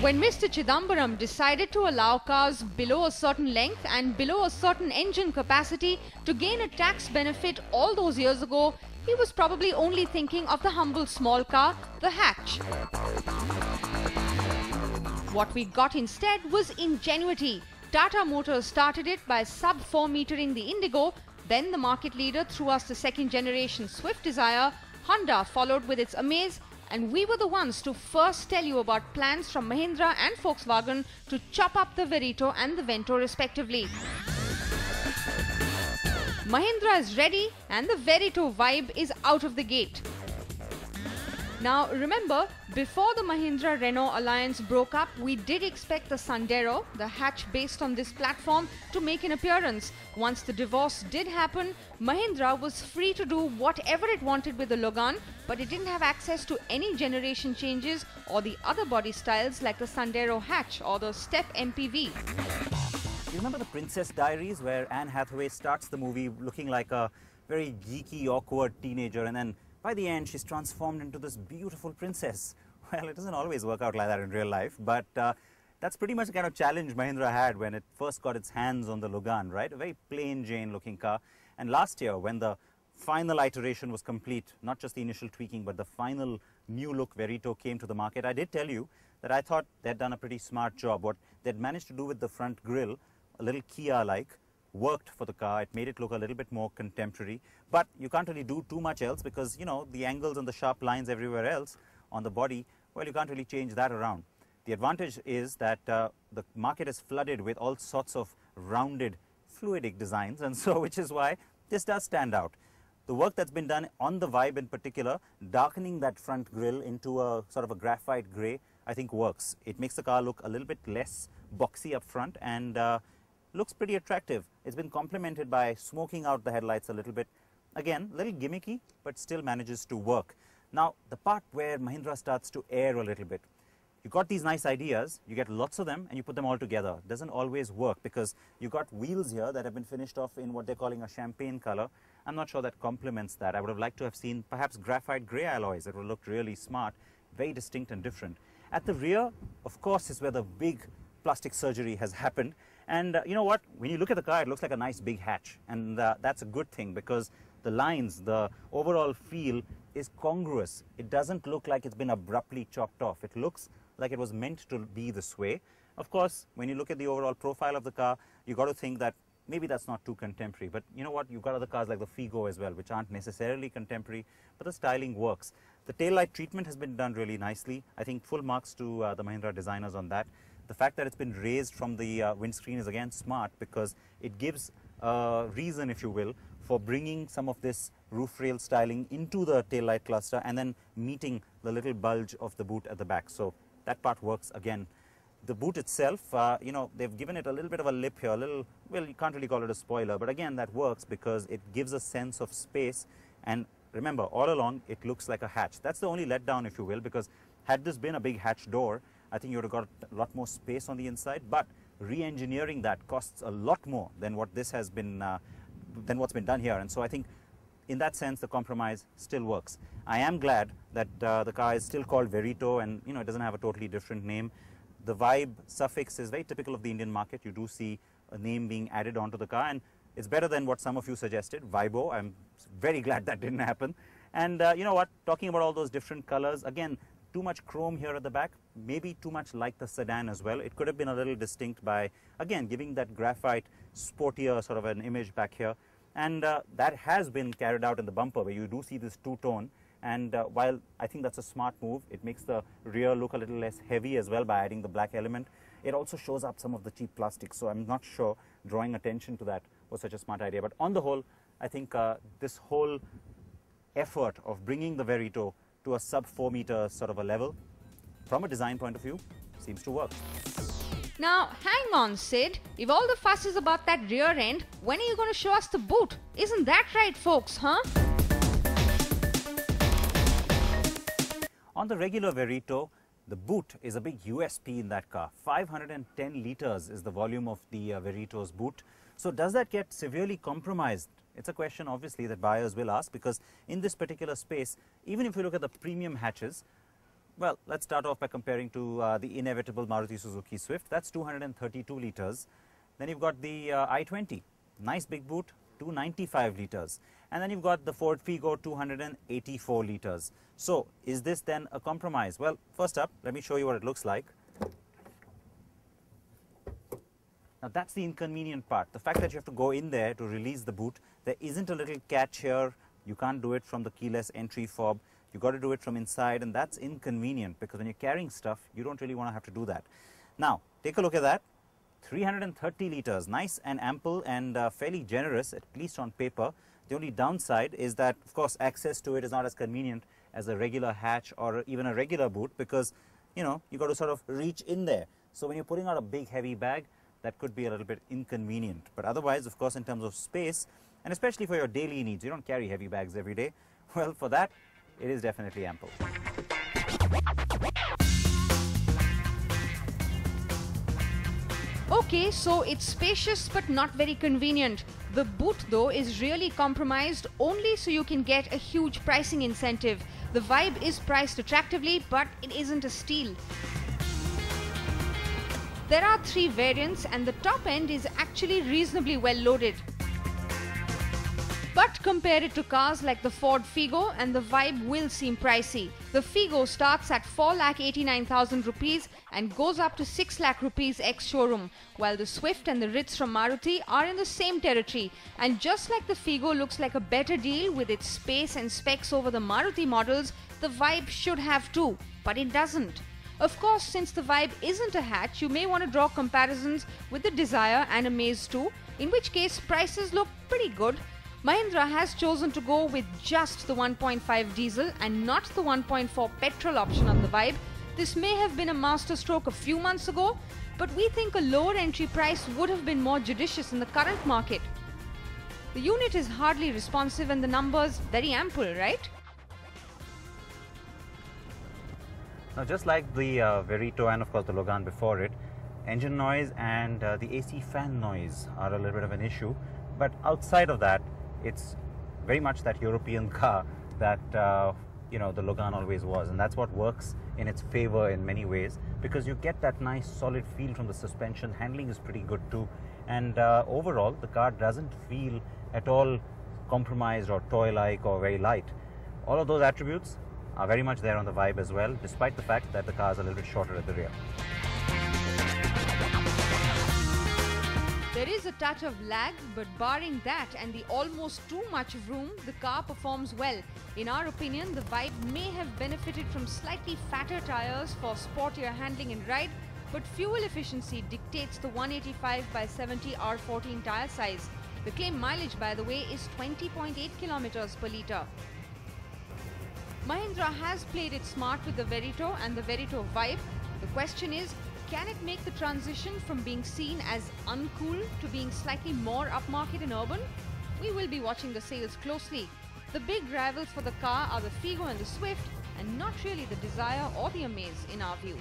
When Mr. Chidambaram decided to allow cars below a certain length and below a certain engine capacity to gain a tax benefit all those years ago, he was probably only thinking of the humble small car, the hatch. What we got instead was ingenuity. Tata Motors started it by sub-4 metering the Indigo, then the market leader threw us the second generation Swift Dzire, Honda followed with its Amaze, and we were the ones to first tell you about plans from Mahindra and Volkswagen to chop up the Verito and the Vento respectively. Mahindra is ready and the Verito vibe is out of the gate. Now remember, before the Mahindra-Renault alliance broke up, we did expect the Sandero, the hatch based on this platform, to make an appearance. Once the divorce did happen, Mahindra was free to do whatever it wanted with the Logan, but it didn't have access to any generation changes or the other body styles like the Sandero hatch or the Step MPV. You remember the Princess Diaries, where Anne Hathaway starts the movie looking like a very geeky, awkward teenager, and then by the end, she's transformed into this beautiful princess. Well, it doesn't always work out like that in real life, but that's pretty much the kind of challenge Mahindra had when it first got its hands on the Logan, right? A very plain Jane looking car. And last year, when the final iteration was complete, not just the initial tweaking, but the final new look Verito came to the market, I did tell you that I thought they'd done a pretty smart job. What they'd managed to do with the front grille, a little Kia-like, worked for the car. It made it look a little bit more contemporary, but you can't really do too much else because, you know, the angles and the sharp lines everywhere else on the body, well, you can't really change that around. The advantage is that the market is flooded with all sorts of rounded, fluidic designs, and so which is why this does stand out. The work that's been done on the Vibe in particular, darkening that front grille into a sort of a graphite grey, I think works. It makes the car look a little bit less boxy up front and looks pretty attractive. It's been complemented by smoking out the headlights a little bit. Again, a little gimmicky, but still manages to work. Now, the part where Mahindra starts to err a little bit. You got these nice ideas, you get lots of them, and you put them all together. It doesn't always work because you got wheels here that have been finished off in what they're calling a champagne color. I'm not sure that complements that. I would have liked to have seen perhaps graphite grey alloys. It would have looked really smart, very distinct and different. At the rear, of course, is where the big plastic surgery has happened. And you know what? When you look at the car, it looks like a nice big hatch. And that's a good thing because the lines, the overall feel is congruous. It doesn't look like it's been abruptly chopped off. It looks like it was meant to be this way. Of course, when you look at the overall profile of the car, you got to think that maybe that's not too contemporary. But you know what? You've got other cars like the Figo as well, which aren't necessarily contemporary, but the styling works. The taillight treatment has been done really nicely. I think full marks to the Mahindra designers on that. The fact that it's been raised from the windscreen is again smart because it gives a reason, if you will, for bringing some of this roof rail styling into the taillight cluster and then meeting the little bulge of the boot at the back. So that part works again. The boot itself, you know, they've given it a little bit of a lip here, a little, well, you can't really call it a spoiler, but again, that works because it gives a sense of space. And remember, all along, it looks like a hatch. That's the only letdown, if you will, because had this been a big hatch door, I think you would have got a lot more space on the inside, but re-engineering that costs a lot more than what this has been, than what's been done here. And so I think in that sense, the compromise still works. I am glad that the car is still called Verito and, you know, it doesn't have a totally different name. The Vibe suffix is very typical of the Indian market. You do see a name being added onto the car, and it's better than what some of you suggested, Vibo. I'm very glad that didn't happen. And you know what, talking about all those different colors, again, too much chrome here at the back, maybe too much like the sedan as well. It could have been a little distinct by, again, giving that graphite, sportier sort of an image back here. And that has been carried out in the bumper, where you do see this two-tone. And while I think that's a smart move, it makes the rear look a little less heavy as well by adding the black element. It also shows up some of the cheap plastic, so I'm not sure drawing attention to that was such a smart idea. But on the whole, I think this whole effort of bringing the Verito to a sub-4 meter sort of a level, from a design point of view, seems to work. Now, hang on, Sid. If all the fuss is about that rear end, when are you going to show us the boot? Isn't that right, folks, huh? On the regular Verito, the boot is a big USP in that car. 510 litres is the volume of the Verito's boot. So does that get severely compromised? It's a question, obviously, that buyers will ask, because in this particular space, even if you look at the premium hatches, Well, let's start off by comparing to the inevitable Maruti Suzuki Swift. That's 232 litres. Then you've got the i20, nice big boot, 295 litres. And then you've got the Ford Figo, 284 litres. So, is this then a compromise? Well, first up, let me show you what it looks like. Now, that's the inconvenient part. The fact that you have to go in there to release the boot. There isn't a little catch here. You can't do it from the keyless entry fob. You've got to do it from inside, and that's inconvenient because when you're carrying stuff, you don't really want to have to do that. Now, take a look at that. 330 litres, nice and ample and fairly generous, at least on paper. The only downside is that, of course, access to it is not as convenient as a regular hatch or even a regular boot because, you know, you've got to sort of reach in there. So when you're putting out a big heavy bag, that could be a little bit inconvenient. But otherwise, of course, in terms of space, and especially for your daily needs, you don't carry heavy bags every day. Well, for that, it is definitely ample. Okay, so it's spacious but not very convenient. The boot though is really compromised only so you can get a huge pricing incentive. The Vibe is priced attractively, but it isn't a steal. There are 3 variants and the top end is actually reasonably well loaded. But compare it to cars like the Ford Figo and the Vibe will seem pricey. The Figo starts at 4,89,000 rupees and goes up to 6 lakh rupees ex-showroom, while the Swift and the Ritz from Maruti are in the same territory. And just like the Figo looks like a better deal with its space and specs over the Maruti models, the Vibe should have too, but it doesn't. Of course, since the Vibe isn't a hatch, you may want to draw comparisons with the Dzire and Amaze too, in which case prices look pretty good. Mahindra has chosen to go with just the 1.5 diesel and not the 1.4 petrol option on the Vibe. This may have been a masterstroke a few months ago, but we think a lower entry price would have been more judicious in the current market. The unit is hardly responsive and the numbers very ample, right? Now, just like the Verito and of course the Logan before it, engine noise and the AC fan noise are a little bit of an issue. But outside of that, it's very much that European car that you know, the Logan always was, and that's what works in its favor in many ways because you get that nice solid feel from the suspension. Handling is pretty good too, and overall the car doesn't feel at all compromised or toy-like or very light. All of those attributes are very much there on the Vibe as well, despite the fact that the car is a little bit shorter at the rear. There is a touch of lag, but barring that and the almost too much of room, the car performs well. In our opinion, the Vibe may have benefited from slightly fatter tires for sportier handling and ride, but fuel efficiency dictates the 185/70 R14 tire size. The claim mileage, by the way, is 20.8 kilometers per litre. Mahindra has played it smart with the Verito and the Verito Vibe. The question is, can it make the transition from being seen as uncool to being slightly more upmarket and urban? We will be watching the sales closely. The big rivals for the car are the Figo and the Swift, and not really the Dzire or the Amaze in our view.